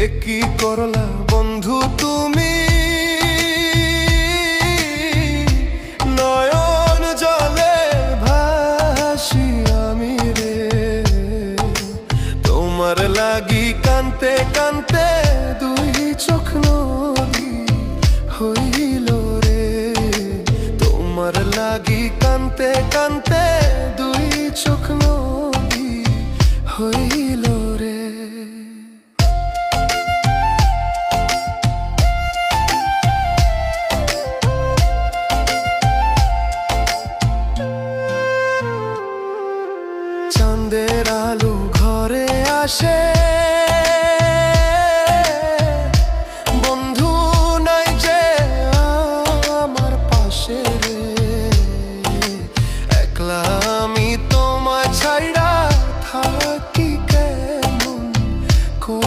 কি করলা বন্ধু তুমি, নয়ন জলে ভাসি আমি রে। তোমার লাগি কানতে কানতে দুই চোখ নদী হইল রে। তোমার লাগি কানতে কানতে দুই চোখ নদী হইল।